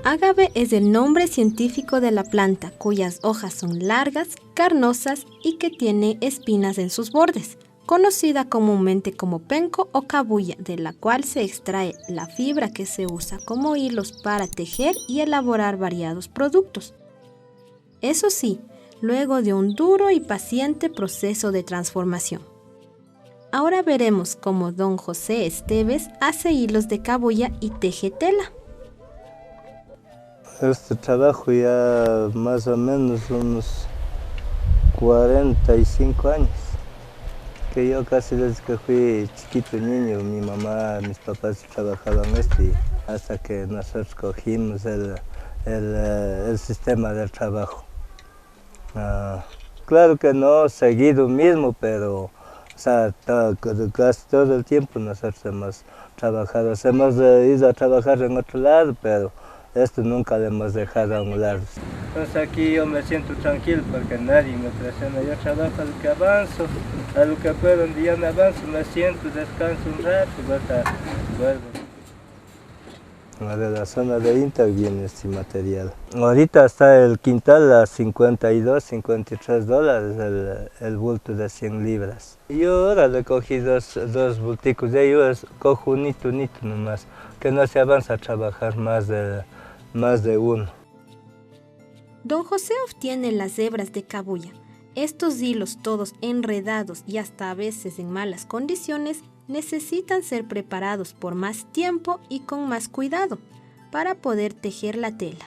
Ágave es el nombre científico de la planta, cuyas hojas son largas, carnosas y que tiene espinas en sus bordes, conocida comúnmente como penco o cabuya, de la cual se extrae la fibra que se usa como hilos para tejer y elaborar variados productos. Eso sí, luego de un duro y paciente proceso de transformación. Ahora veremos cómo don José Esteves hace hilos de cabuya y teje tela. Este trabajo ya más o menos unos 45 años, que yo casi desde que fui chiquito niño, mi mamá, mis papás trabajaban esto y hasta que nosotros cogimos el sistema del trabajo. Claro que no seguido mismo, pero o sea, casi todo el tiempo nosotros hemos trabajado, hemos ido a trabajar en otro lado, pero esto nunca lo hemos dejado a un lado. Entonces aquí yo me siento tranquilo porque nadie me presiona. Yo trabajo a lo que avanzo, a lo que puedo. Un día me avanzo, me siento, descanso un rato, vuelvo. De la zona de INTA viene este material. Ahorita está el quintal a $52, $53 el bulto de 100 libras. Yo ahora le cogí dos bulticos de ellos, cojo un hito nomás, que no se avanza a trabajar más de uno. Don José obtiene las hebras de cabuya. Estos hilos, todos enredados y hasta a veces en malas condiciones, necesitan ser preparados por más tiempo y con más cuidado para poder tejer la tela.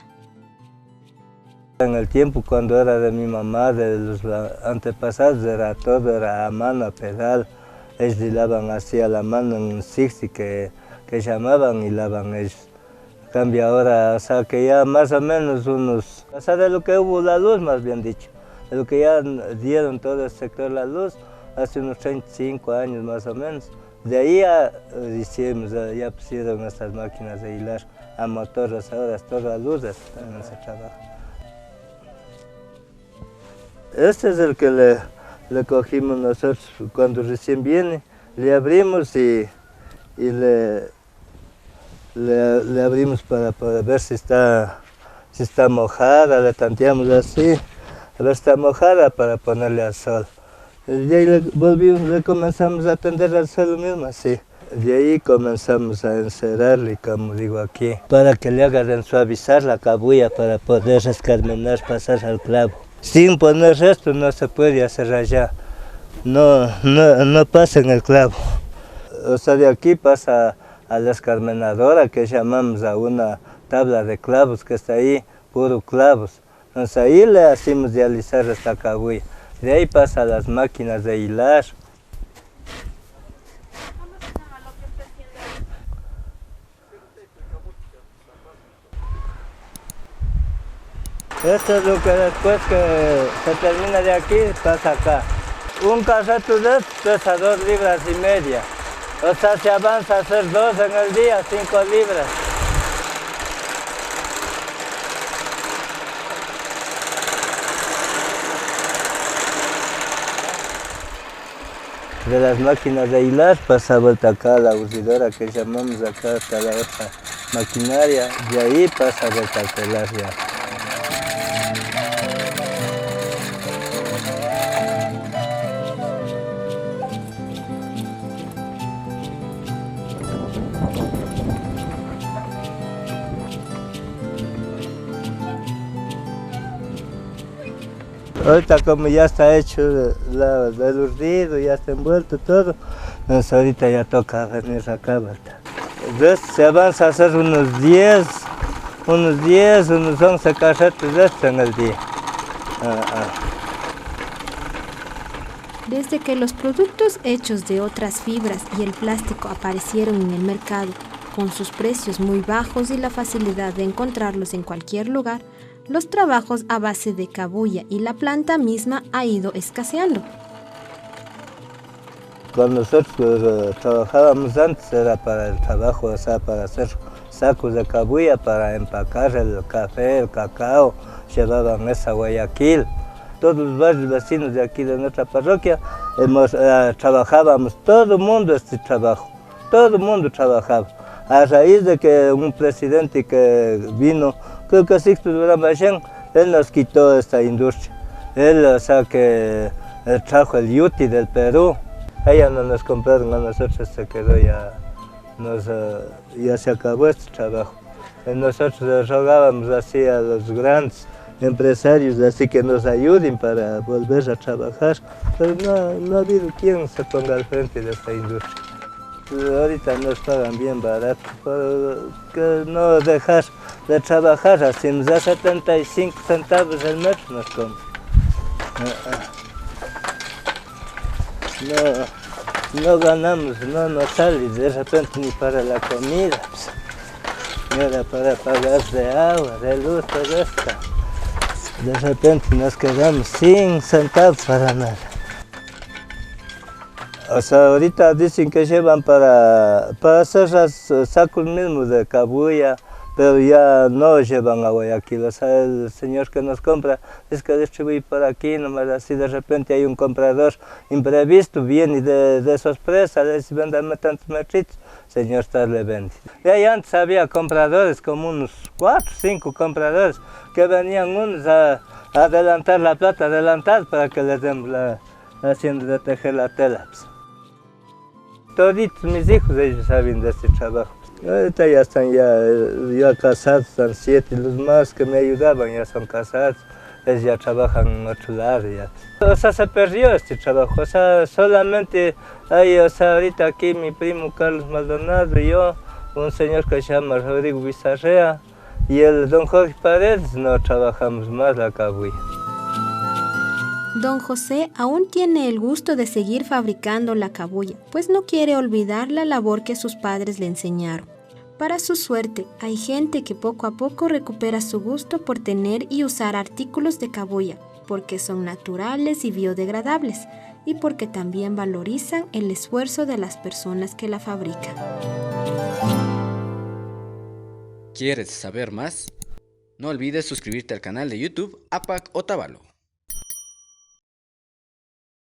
En el tiempo cuando era de mi mamá, de los antepasados, todo era a mano, a pedal. Ellos hilaban así a la mano en un sixty que llamaban, hilaban ellos. Cambia ahora, o sea que ya más o menos unos, o sea de lo que hubo la luz más bien dicho, de lo que ya dieron todo el sector la luz, hace unos 35 años más o menos. De ahí ya hicimos, ya pusieron estas máquinas de hilar a motores, ahora es toda luz en ese trabajo. Este es el que le cogimos nosotros cuando recién viene, le abrimos y le abrimos para ver si está mojada, le tanteamos así, a ver si está mojada para ponerle al sol. De ahí le comenzamos a tender al suelo mismo así. De ahí comenzamos a encerrarle, como digo aquí, para que le hagan suavizar la cabuya para poder escarmenar, pasar al clavo. Sin poner esto no se puede hacer allá, no pasa en el clavo. O sea, de aquí pasa a la escarmenadora, que llamamos a una tabla de clavos que está ahí, puro clavos. Entonces ahí le hacemos de alisar esta cabuya. De ahí pasa a las máquinas de hilar. Esto es lo que después que se termina de aquí, pasa acá. Un carreto de esto pesa 2,5 libras. O sea, se avanza a hacer 2 en el día, 5 libras. De las máquinas de hilar pasa vuelta acá a la urgidora que llamamos acá hasta la otra maquinaria, y ahí pasa vuelta al telar ya. Ahorita como ya está hecho el urdido, ya está envuelto todo, entonces ahorita ya toca venir acá, ¿verdad? Entonces se avanza a hacer unos 10, unos 11 carretos de esto en el día. Desde que los productos hechos de otras fibras y el plástico aparecieron en el mercado, con sus precios muy bajos y la facilidad de encontrarlos en cualquier lugar, los trabajos a base de cabuya y la planta misma ha ido escaseando. Cuando nosotros trabajábamos antes era para el trabajo, o sea, para hacer sacos de cabuya, para empacar el café, el cacao, llevaban esa a Guayaquil. Todos los barrios vecinos de aquí de nuestra parroquia trabajábamos, todo el mundo este trabajo, todo el mundo trabajaba. A raíz de que un presidente que vino, creo que Sixto Durán Bachén, él nos quitó esta industria. Él, o sea, que trajo el yuti del Perú. Ella no nos compraron a nosotros, se quedó ya, ya se acabó este trabajo. Nosotros rogábamos así a los grandes empresarios así que nos ayuden para volver a trabajar, pero no ha habido quien se ponga al frente de esta industria. Ahorita nos pagan bien barato, porque no dejar de trabajar, así nos da 75 centavos el metro nos compra. No ganamos, no nos sale de repente ni para la comida, ni era para pagar de agua, de luz, todo esto. De repente nos quedamos sin centavos para nada. O sea, ahorita dicen que llevan para hacer los sacos mismos de cabuya, pero ya no llevan a Guayaquil. O sea, el señor que nos compra es que distribuye por aquí, nomás así de repente hay un comprador imprevisto, viene de sorpresa, le dice, véndame tantos metritos, el señor está le vende. Y ahí antes había compradores, como unos 4 o 5 compradores, que venían unos a adelantar la plata, para que les demos la hacienda de tejer la tela. Toditos mis hijos, ellos saben de este trabajo. Ahorita ya están ya casados, están 7, los más que me ayudaban ya son casados, ellos ya trabajan en otro lado ya. O sea, se perdió este trabajo, o sea, solamente hay, o sea, ahorita aquí mi primo Carlos Maldonado y yo, un señor que se llama Rodrigo Bizarrea y el don Jorge Paredes, no trabajamos más la cabuya. Don José aún tiene el gusto de seguir fabricando la cabuya, pues no quiere olvidar la labor que sus padres le enseñaron. Para su suerte, hay gente que poco a poco recupera su gusto por tener y usar artículos de cabuya, porque son naturales y biodegradables, y porque también valorizan el esfuerzo de las personas que la fabrican. ¿Quieres saber más? No olvides suscribirte al canal de YouTube APAC Otavalo.